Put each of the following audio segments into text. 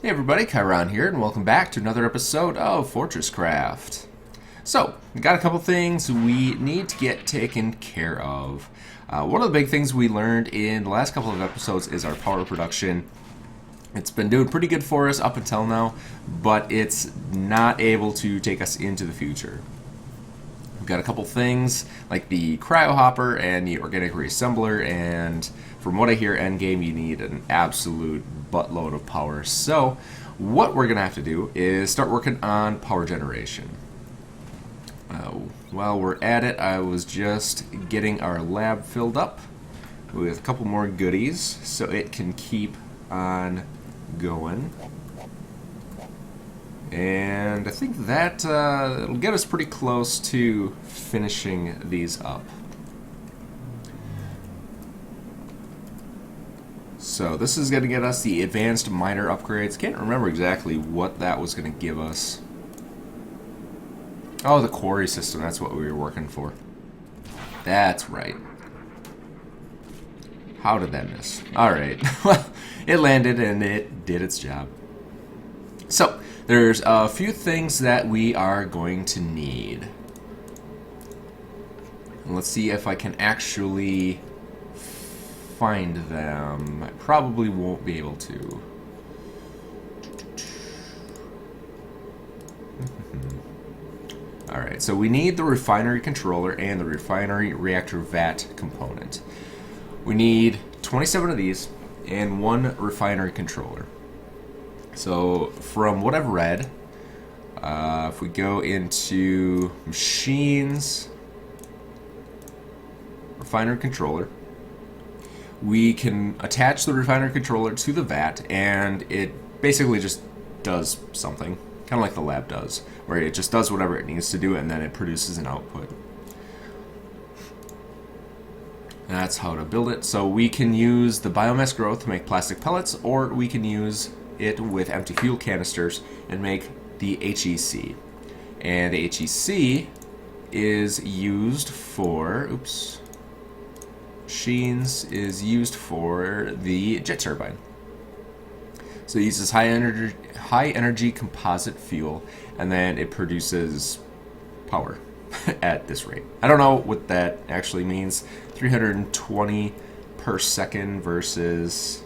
Hey everybody, Chiron here, and welcome back to another episode of FortressCraft. So, we got a couple things we need to get taken care of. One of the big things we learned in the last couple of episodes is our power production. It's been doing pretty good for us up until now, but it's not able to take us into the future. We've got a couple things like the cryo hopper and the organic reassembler, and from what I hear, endgame you need an absolute buttload of power. So what we're gonna have to do is start working on power generation. While we're at it, I was just getting our lab filled up with a couple more goodies so it can keep on going. And I think that it'll get us pretty close to finishing these up. So this is going to get us the advanced miner upgrades. Can't remember exactly what that was going to give us. Oh, the quarry system. That's what we were working for. That's right. How did that miss? Alright. Well, it landed and it did its job. So, there's a few things that we are going to need. Let's see if I can actually find them. I probably won't be able to. Alright, so we need the refinery controller and the refinery reactor vat component. We need 27 of these and one refinery controller. So from what I've read, if we go into machines, refinery controller, we can attach the refinery controller to the vat and it basically just does something, kind of like the lab does, where it just does whatever it needs to do and then it produces an output. That's how to build it. So we can use the biomass growth to make plastic pellets, or we can use it with empty fuel canisters and make the HEC. And the HEC is used for, machines is used for the jet turbine. So it uses high energy composite fuel, and then it produces power at this rate. I don't know what that actually means. 320 per second versus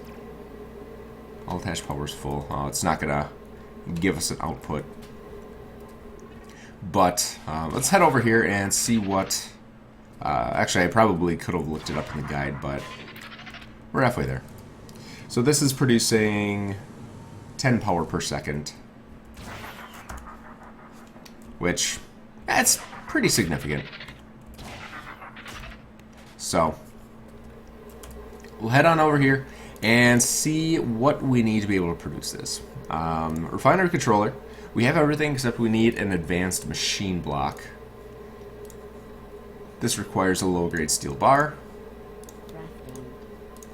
all attached power is full. Oh, it's not gonna give us an output. But let's head over here and see what. Actually, I probably could have looked it up in the guide, but we're halfway there. So this is producing 10 power per second, which that's pretty significant. So we'll head on over here and see what we need to be able to produce this. Refinery controller. We have everything except we need an advanced machine block. This requires a low-grade steel bar,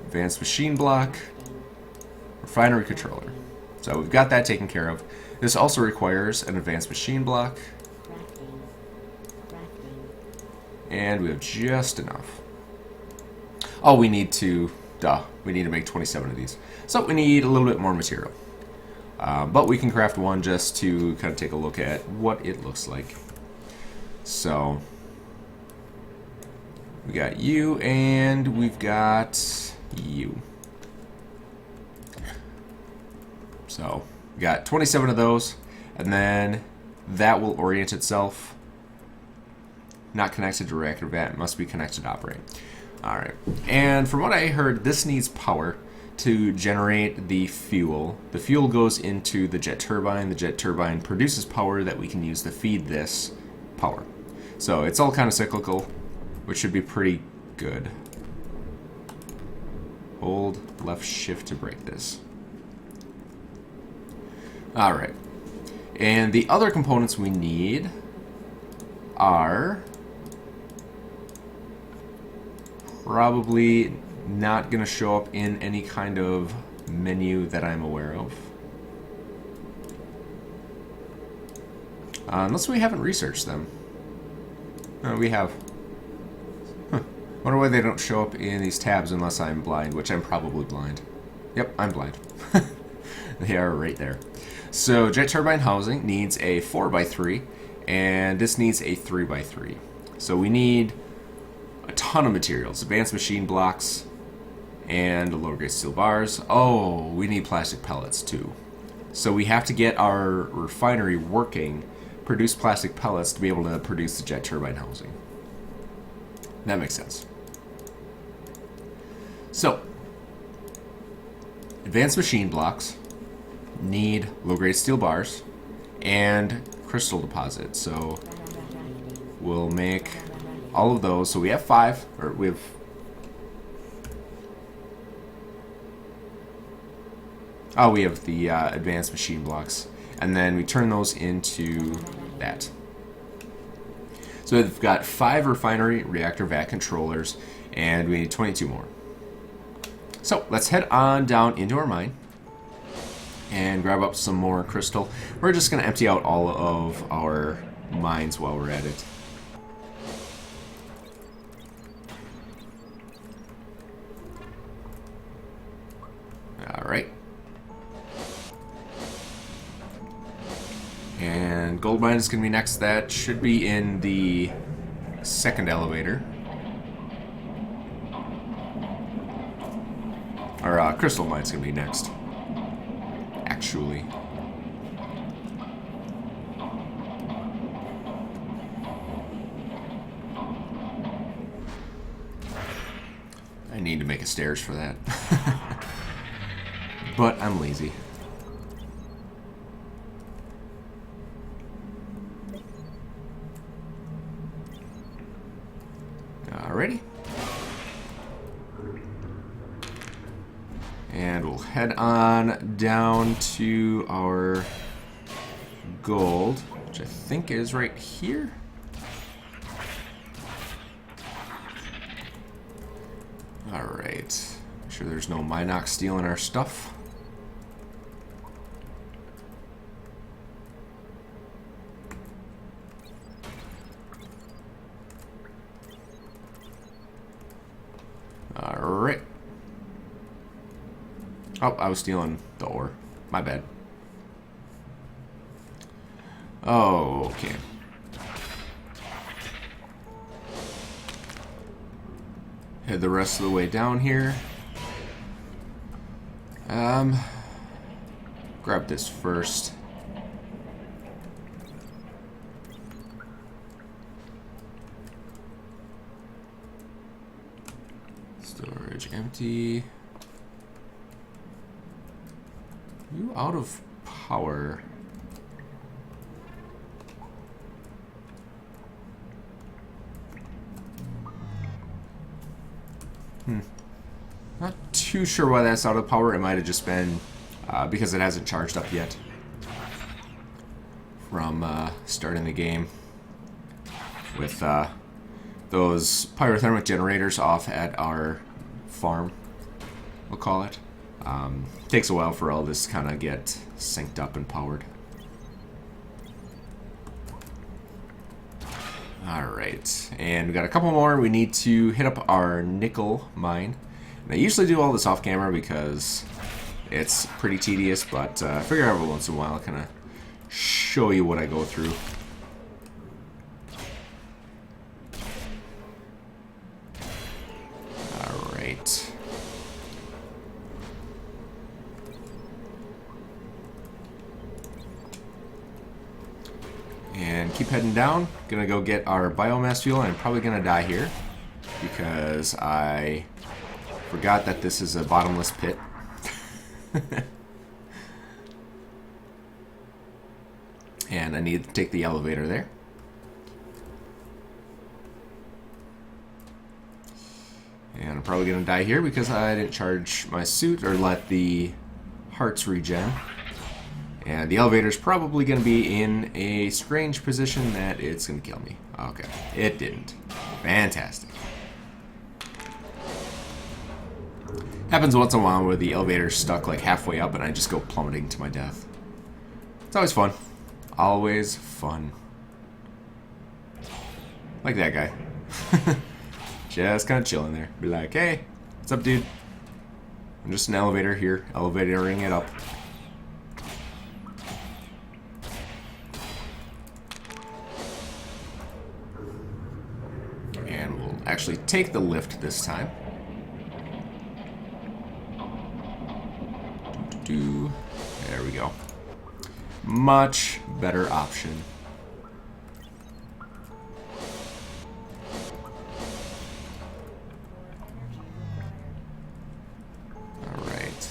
advanced machine block, refinery controller. So we've got that taken care of. This also requires an advanced machine block, and we have just enough. Oh, we need to make 27 of these. So we need a little bit more material. But we can craft one just to kind of take a look at what it looks like. So we got you and we've got you. So we got 27 of those, and then that will orient itself. Not connected to reactor vat, must be connected to operate. Alright, and from what I heard, this needs power to generate the fuel. The fuel goes into the jet turbine. The jet turbine produces power that we can use to feed this power. So it's all kind of cyclical, which should be pretty good. Hold left shift to break this. Alright, and the other components we need are probably not going to show up in any kind of menu that I'm aware of. Unless we haven't researched them. No, we have. Huh. Wonder why they don't show up in these tabs unless I'm blind, which I'm probably blind. Yep, I'm blind. They are right there. So jet turbine housing needs a 4x3, and this needs a 3x3. So we need a ton of materials. Advanced machine blocks and lower grade steel bars. Oh, we need plastic pellets too. So we have to get our refinery working, produce plastic pellets to be able to produce the jet turbine housing. That makes sense. So, advanced machine blocks need low-grade steel bars and crystal deposit. So we'll make all of those. So we have 5, or we have... Oh, we have the advanced machine blocks. And then we turn those into that. So we've got 5 refinery reactor vat controllers, and we need 22 more. So let's head on down into our mine and grab up some more crystal. We're just going to empty out all of our mines while we're at it. Alright. And gold mine is going to be next. That should be in the second elevator. Or crystal mine's going to be next. Actually. I need to make a stairs for that. But I'm lazy. Alrighty. And we'll head on down to our gold, which I think is right here. Alright. Make sure there's no Minox stealing our stuff. Alright. Oh, I was stealing the ore. My bad. Oh, okay. Head the rest of the way down here. Grab this first. Storage empty. You out of power. Not too sure why that's out of power. It might have just been because it hasn't charged up yet from starting the game with those pyrothermic generators off at our farm, we'll call it. Takes a while for all this kind of get synced up and powered. Alright, and we got a couple more. We need to hit up our nickel mine. And I usually do all this off camera because it's pretty tedious, but I figure every once in a while I'll kind of show you what I go through. Alright. And keep heading down. Gonna go get our biomass fuel, and I'm probably gonna die here because I forgot that this is a bottomless pit. And I need to take the elevator there. And I'm probably gonna die here because I didn't charge my suit or let the hearts regen. And the elevator's probably going to be in a strange position that it's going to kill me. Okay, it didn't. Fantastic. Happens once in a while where the elevator's stuck like halfway up and I just go plummeting to my death. It's always fun. Always fun. Like that guy. Just kind of chilling there. Be like, hey, what's up, dude? I'm just an elevator here, elevatoring it up. actually take the lift this time. There we go. Much better option. Alright.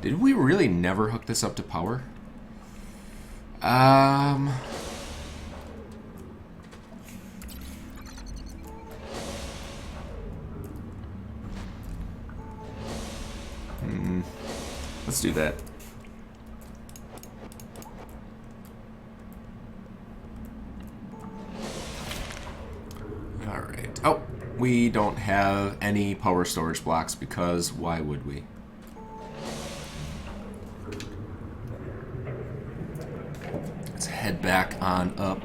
Did we really never hook this up to power? Let's do that. Alright. Oh, we don't have any power storage blocks because why would we? Let's head back on up.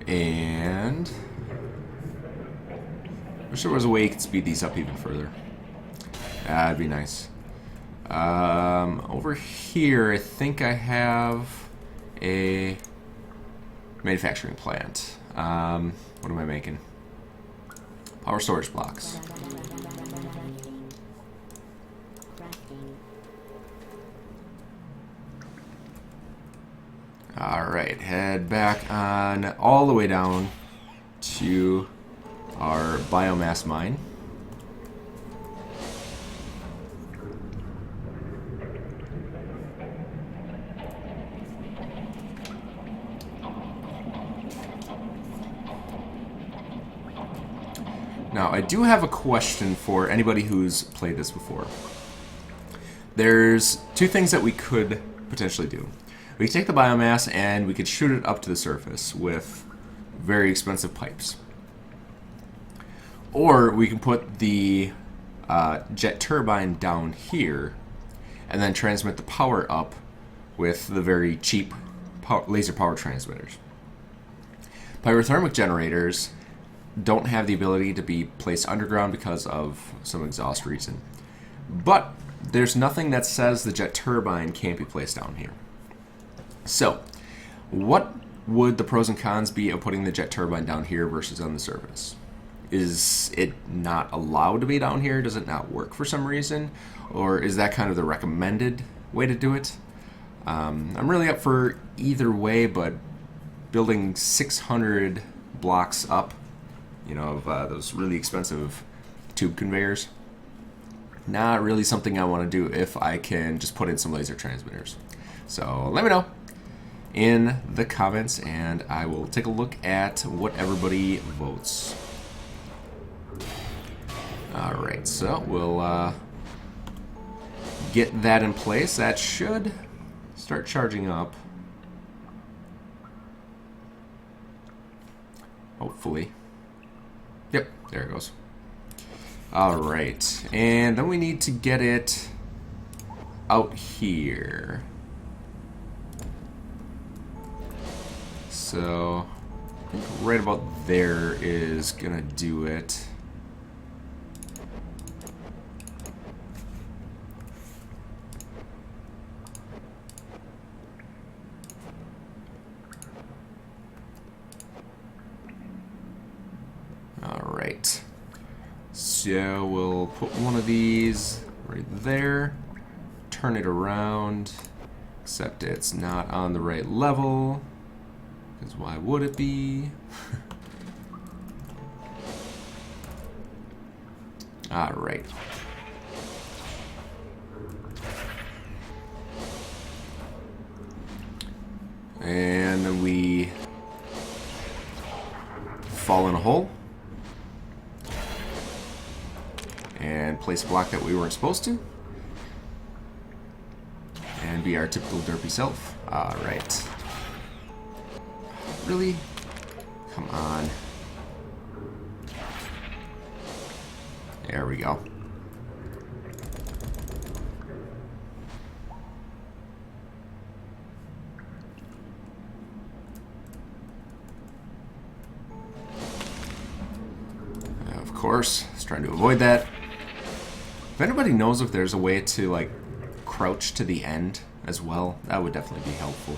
And I wish there was a way you could speed these up even further. That'd be nice. Over here, I think I have a manufacturing plant. What am I making? Power storage blocks. Alright, head back on all the way down to our biomass mine. Now, I do have a question for anybody who's played this before. There's two things that we could potentially do. We could take the biomass and we could shoot it up to the surface with very expensive pipes. Or we can put the jet turbine down here and then transmit the power up with the very cheap laser power transmitters. Pyrothermic generators don't have the ability to be placed underground because of some exhaust reason. But there's nothing that says the jet turbine can't be placed down here. So, what would the pros and cons be of putting the jet turbine down here versus on the surface? Is it not allowed to be down here? Does it not work for some reason? Or is that kind of the recommended way to do it? I'm really up for either way, but building 600 blocks up, you know, of those really expensive tube conveyors, not really something I want to do if I can just put in some laser transmitters. So let me know in the comments and I will take a look at what everybody votes. Alright, so we'll get that in place. That should start charging up. Hopefully. Yep, there it goes. Alright, and then we need to get it out here. So, I think right about there is gonna do it. Alright. So we'll put one of these right there, turn it around, except it's not on the right level. Because why would it be? Alright. And then we fall in a hole. And place a block that we weren't supposed to. And be our typical derpy self. Alright. Really? Come on. There we go. Of course, I was trying to avoid that. If anybody knows if there's a way to, like, crouch to the end as well, that would definitely be helpful.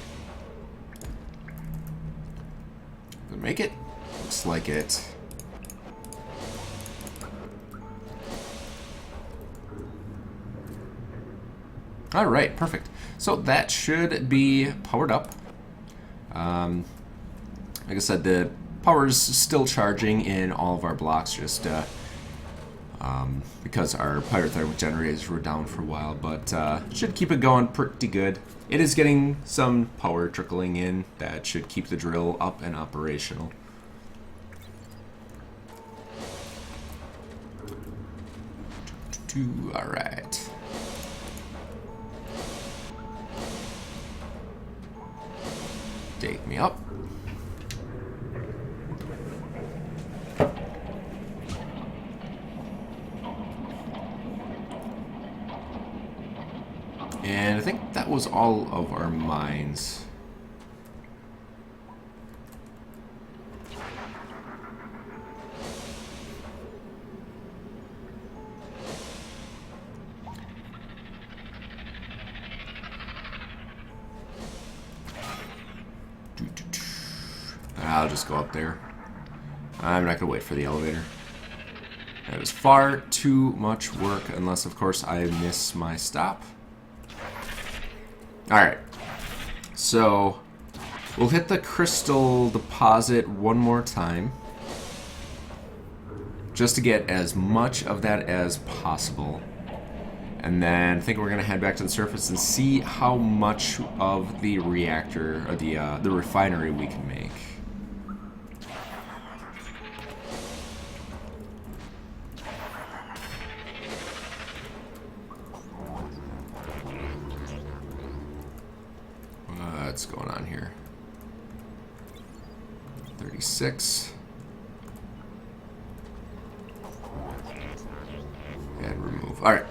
Does it make it? Looks like it. Alright, perfect. So that should be powered up. Like I said, the power's still charging in all of our blocks, just because our pyrothermic generators were down for a while, but should keep it going pretty good. It is getting some power trickling in that should keep the drill up and operational. Alright. Take me up. And I think that was all of our mines. I'll just go up there. I'm not going to wait for the elevator. That is far too much work, unless, of course, I miss my stop. Alright. So, we'll hit the crystal deposit one more time. Just to get as much of that as possible. And then I think we're going to head back to the surface and see how much of the reactor, or the refinery we can make. What's going on here? 36. And remove. Alright.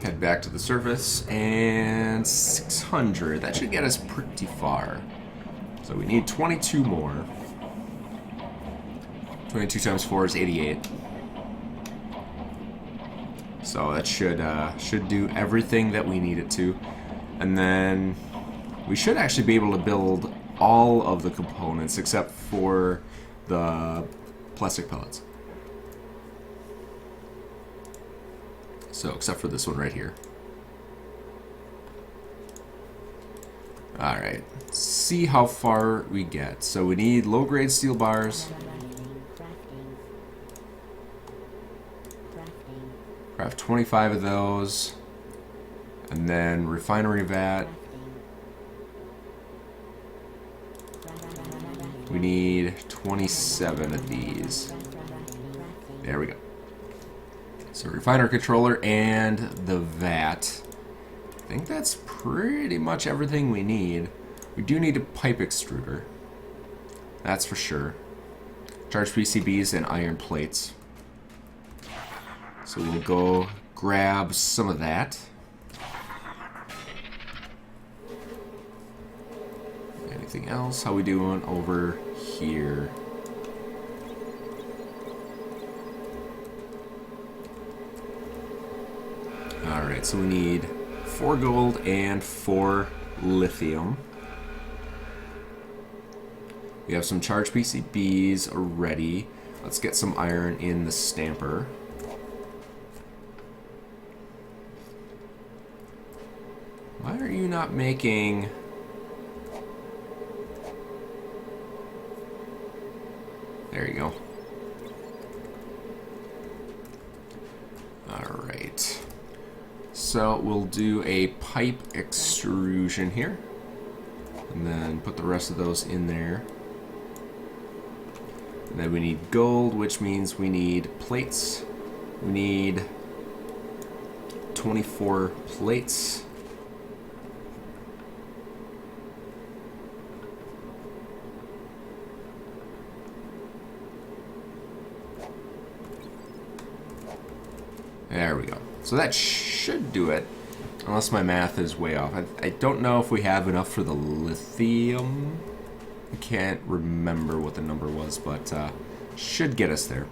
Head back to the surface, and 600. That should get us pretty far. So we need 22 more. 22 times 4 is 88. So that should do everything that we need it to. And then we should actually be able to build all of the components except for the plastic pellets. So, except for this one right here. Alright, see how far we get. So we need low-grade steel bars. Craft 25 of those. And then refinery vat. We need 27 of these. There we go. So refiner controller and the vat. I think that's pretty much everything we need. We do need a pipe extruder. That's for sure. Charged PCBs and iron plates. So we'll go grab some of that. Anything else? How we doing over here? Alright, so we need 4 gold and 4 lithium. We have some charged PCBs already. Let's get some iron in the stamper. Why are you not making... There you go. Alright. So we'll do a pipe extrusion here. And then put the rest of those in there. And then we need gold, which means we need plates. We need 24 plates. There we go. So that should do it, unless my math is way off. I don't know if we have enough for the lithium. I can't remember what the number was, but should get us there.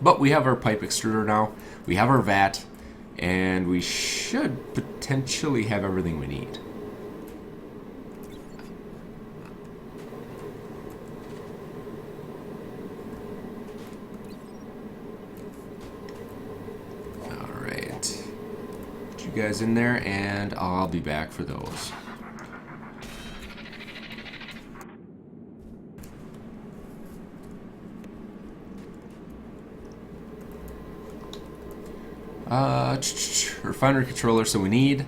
But we have our pipe extruder now. We have our vat, and we should potentially have everything we need. Guys in there, and I'll be back for those. Refinery controller. So we need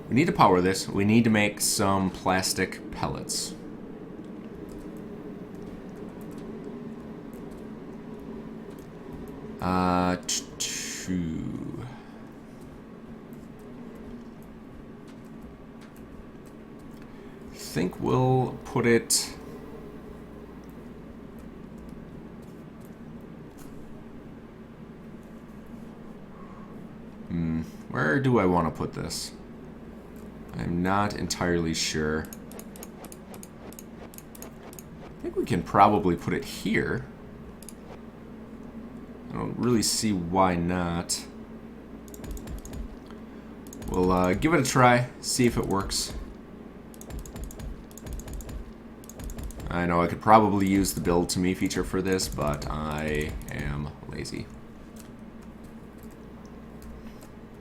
to power this. We need to make some plastic pellets. I think we'll put it where do I want to put this? I'm not entirely sure. I think we can probably put it here. I don't really see why not. We'll give it a try, see if it works. I know I could probably use the build to me feature for this, but I am lazy.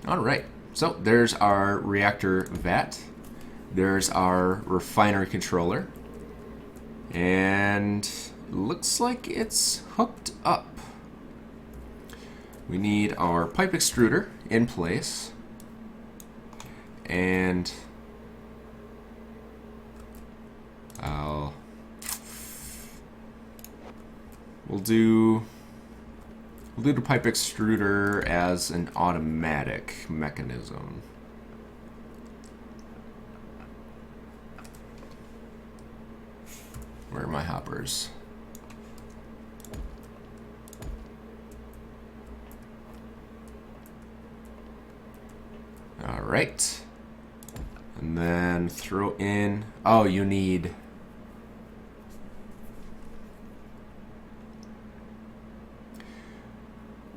Alright, so there's our reactor vat. There's our refinery controller. And it looks like it's hooked up. We need our pipe extruder in place. And we'll do the pipe extruder as an automatic mechanism. Where are my hoppers? All right. And then throw in, oh, you need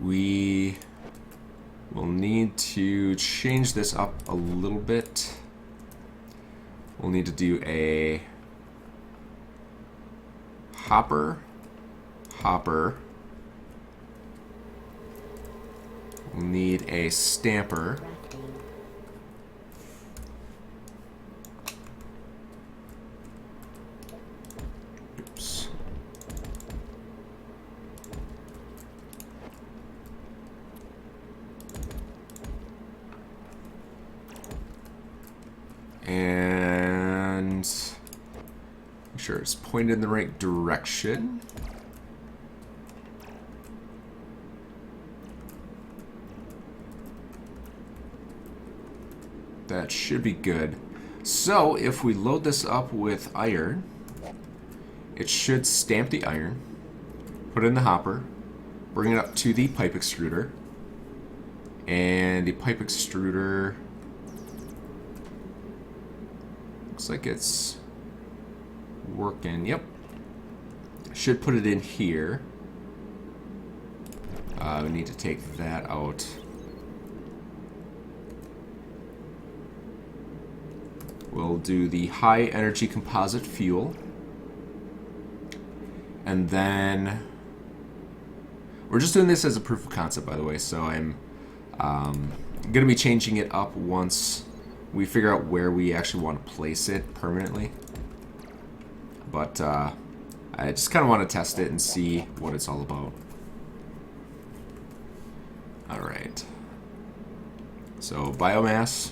we will need to change this up a little bit. We'll need to do a hopper. We'll need a stamper. Oops. And make sure it's pointed in the right direction. That should be good. So if we load this up with iron, it should stamp the iron, put it in the hopper, bring it up to the pipe extruder, and the pipe extruder looks like it's working. Yep. Should put it in here. We need to take that out. We'll do the high energy composite fuel. And then we're just doing this as a proof of concept, by the way, so I'm going to be changing it up once we figure out where we actually want to place it permanently. But I just kind of want to test it and see what it's all about. Alright. So, biomass.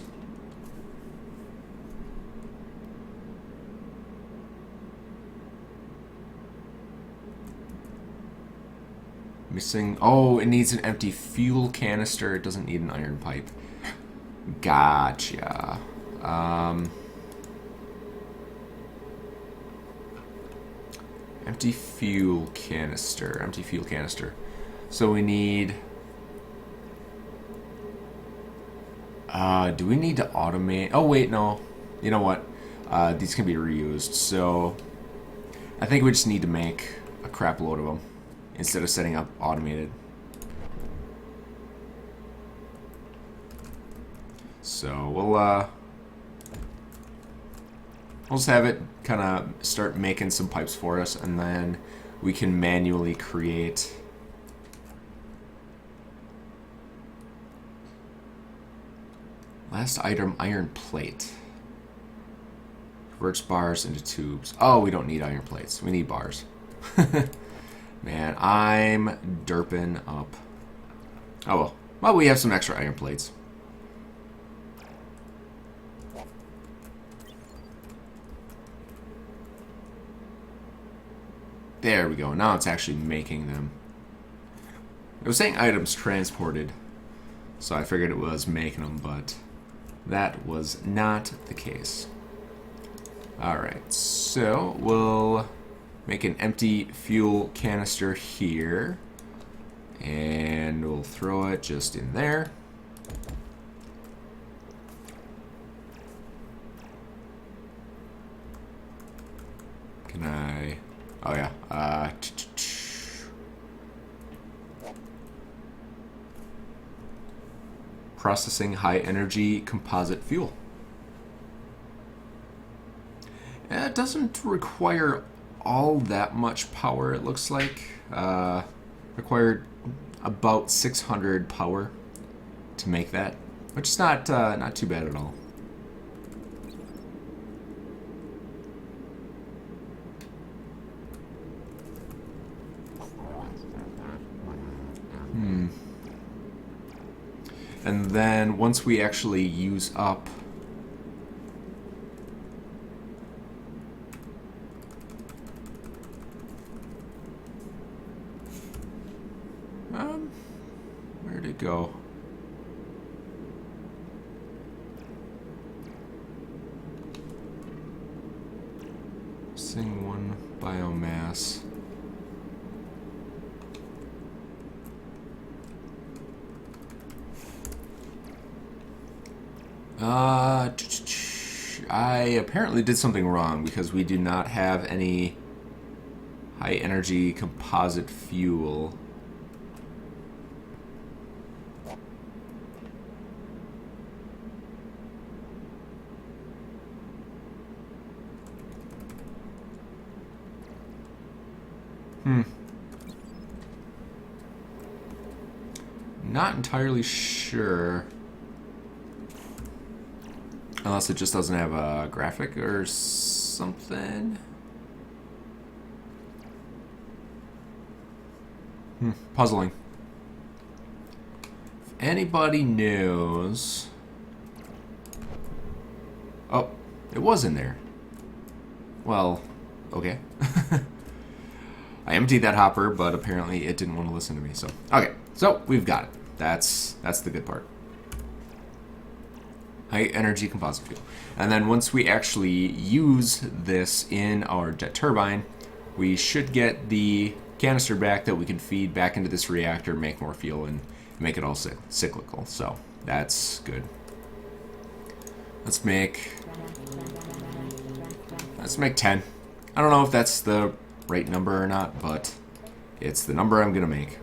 Missing. Oh, it needs an empty fuel canister. It doesn't need an iron pipe. Gotcha. Empty fuel canister. Empty fuel canister. So we need Do we need to automate? Oh, wait, no. You know what? These can be reused, so I think we just need to make a crap load of them instead of setting up automated. So we'll just have it kind of start making some pipes for us, and then we can manually create last item, iron plate. Converts bars into tubes. Oh, we don't need iron plates. We need bars. Man, I'm derping up. Oh well. Well, we have some extra iron plates. There we go. Now it's actually making them. It was saying items transported, so I figured it was making them, but that was not the case. Alright, so we'll make an empty fuel canister here, and we'll throw it just in there. Can I... Oh yeah, processing high energy composite fuel. It doesn't require all that much power, it looks like. Required about 600 power to make that, which is not too bad at all. And then once we actually use up where'd it go? Missing one biomass. I apparently did something wrong because we do not have any high energy composite fuel. Not entirely sure. Unless it just doesn't have a graphic or something. Puzzling. If anybody knows... Oh, it was in there. Well, okay. I emptied that hopper, but apparently it didn't want to listen to me. So, okay, so we've got it. That's the good part. High energy composite fuel. And then once we actually use this in our jet turbine, we should get the canister back that we can feed back into this reactor, make more fuel, and make it all cyclical. So that's good. Let's make 10. I don't know if that's the right number or not, but it's the number I'm gonna make.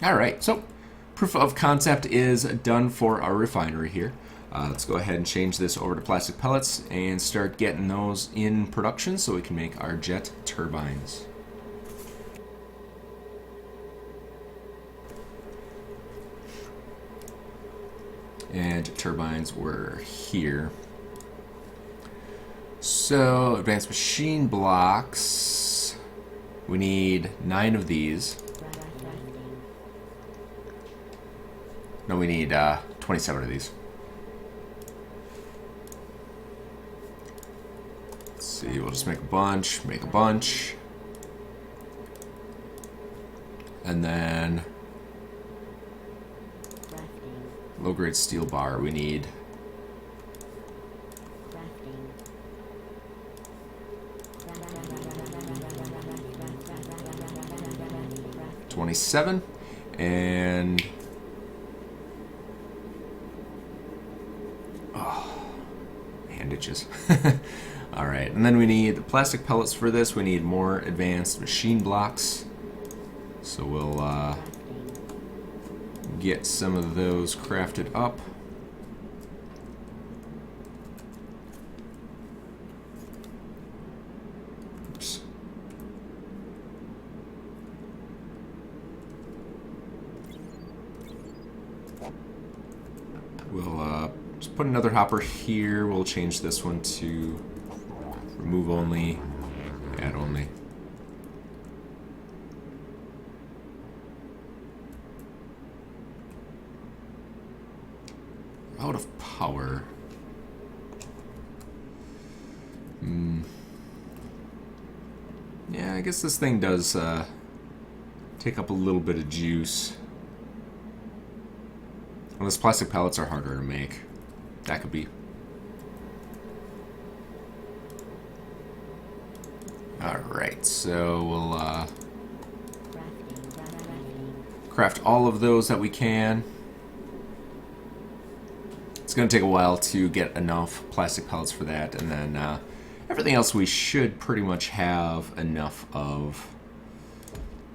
Alright, so proof of concept is done for our refinery here. Let's go ahead and change this over to plastic pellets and start getting those in production so we can make our jet turbines. And turbines were here. So, advanced machine blocks. We need 9 of these. No, we need 27 of these. Let's see, we'll just make a bunch, and then low-grade steel bar. We need 27, And hand itches. All right, and then we need the plastic pellets for this. We need more advanced machine blocks. So we'll get some of those crafted up. Oops. We'll just put another hopper here. We'll change this one to remove only, add only. Out of power. Yeah, I guess this thing does take up a little bit of juice. Unless plastic pellets are harder to make. That could be. Alright, so we'll craft all of those that we can. It's going to take a while to get enough plastic pellets for that, and then everything else we should pretty much have enough of.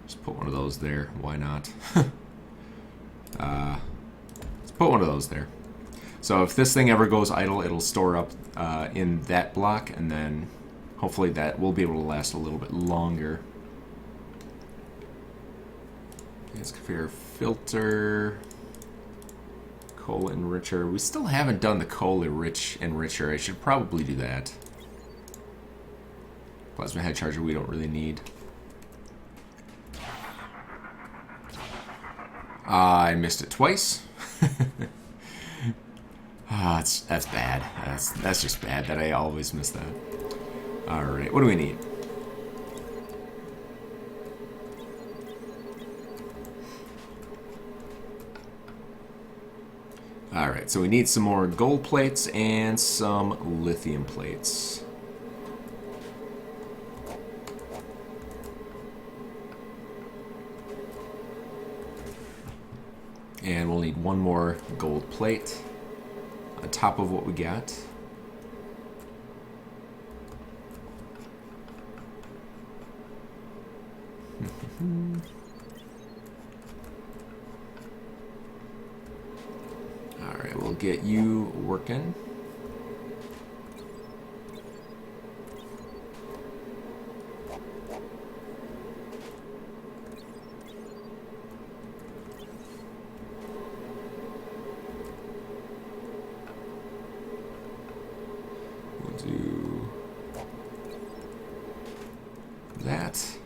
Just put one of those there. Why not? Let's put one of those there. So if this thing ever goes idle, it'll store up in that block, and then hopefully that will be able to last a little bit longer. Gas conveyor filter. Coal enricher. We still haven't done the coal enricher. I should probably do that. Plasma head charger we don't really need. I missed it twice. That's bad. That's just bad that I always miss that. Alright, what do we need? Alright, so we need some more gold plates and some lithium plates. And we'll need one more gold plate on top of what we got. Alright, we'll get you working. We'll do that.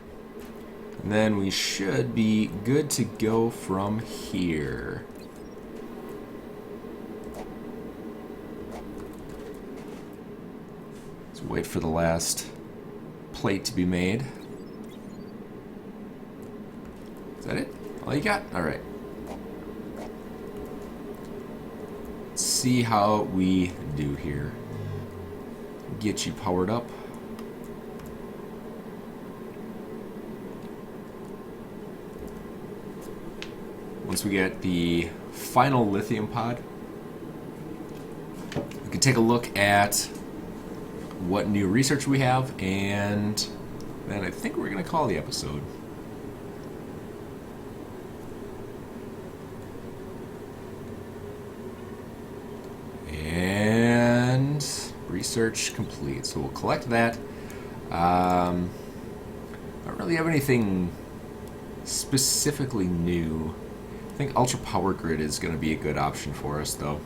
And then we should be good to go from here. Let's wait for the last plate to be made. Is that it? All you got? Alright. Let's see how we do here. Get you powered up. Once we get the final lithium pod, we can take a look at what new research we have, and then I think we're going to call the episode. And research complete. So we'll collect that. I don't really have anything specifically new. I think Ultra Power Grid is going to be a good option for us, though.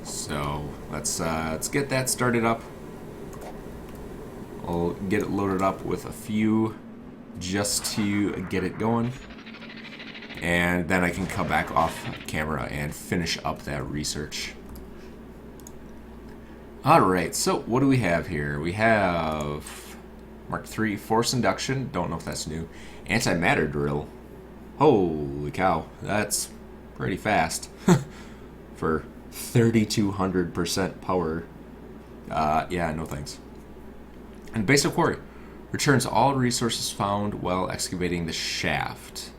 So let's get that started up. I'll get it loaded up with a few just to get it going, and then I can come back off camera and finish up that research. Alright, so what do we have here? We have Mark III Force Induction, don't know if that's new. Antimatter Drill. Holy cow, that's pretty fast for 3,200% power. Yeah, no thanks. And Basic Quarry. Returns all resources found while excavating the shaft.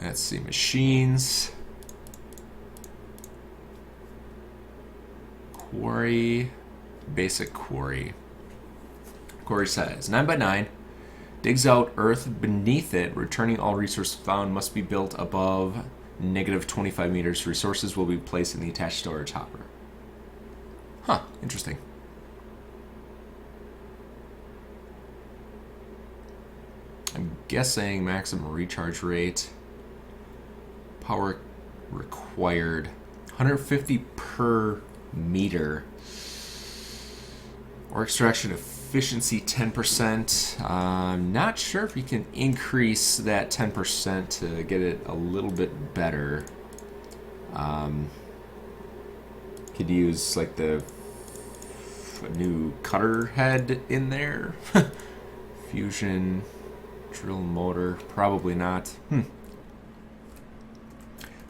Let's see, machines. Quarry. Basic quarry. Quarry size 9 by 9. Digs out earth beneath it. Returning all resources found must be built above -25 meters. Resources will be placed in the attached storage hopper. Huh, interesting. I'm guessing maximum recharge rate. Power required 150 per meter. Or extraction efficiency 10%. I'm not sure if you can increase that 10% to get it a little bit better. Could use like the new cutter head in there. Fusion drill motor, probably not.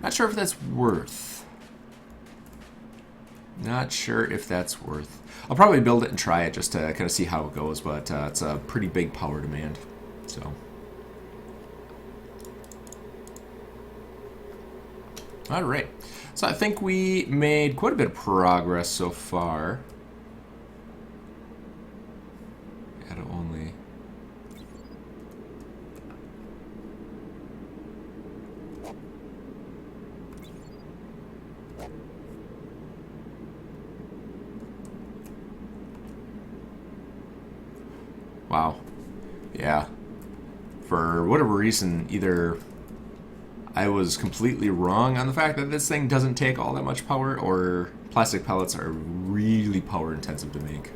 Not sure if that's worth. Not sure if that's worth. I'll probably build it and try it just to kind of see how it goes, but it's a pretty big power demand. So, all right. So I think we made quite a bit of progress so far. Gotta only. Wow. Yeah. For whatever reason, either I was completely wrong on the fact that this thing doesn't take all that much power, or plastic pellets are really power intensive to make.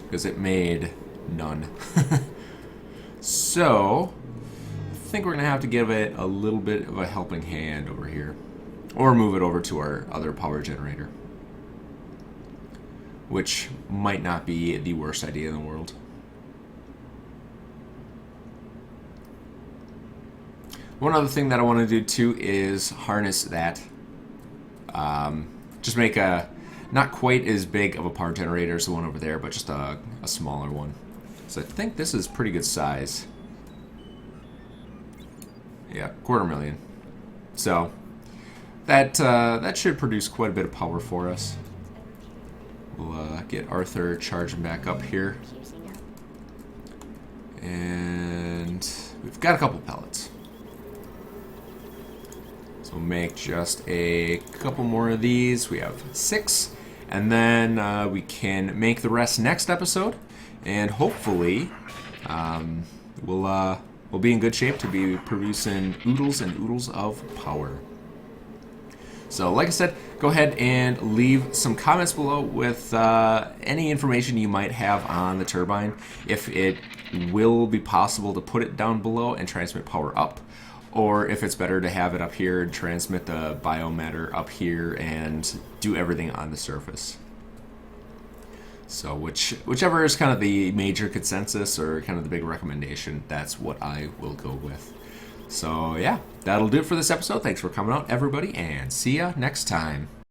Because it made none. So, I think we're going to have to give it a little bit of a helping hand over here. Or move it over to our other power generator. Which might not be the worst idea in the world. One other thing that I want to do too is harness that. Just make a not quite as big of a power generator as the one over there, but just a smaller one. So I think this is pretty good size. Yeah, 250,000. So that should produce quite a bit of power for us. We'll get Arthur charging back up here. And we've got a couple pellets. So make just a couple more of these. We have 6. And then we can make the rest next episode. And hopefully we'll be in good shape to be producing oodles and oodles of power. So, like I said, go ahead and leave some comments below with any information you might have on the turbine. If it will be possible to put it down below and transmit power up, or if it's better to have it up here and transmit the biomatter up here and do everything on the surface. So, whichever is kind of the major consensus or kind of the big recommendation, that's what I will go with. So yeah, that'll do it for this episode. Thanks for coming out, everybody, and see ya next time.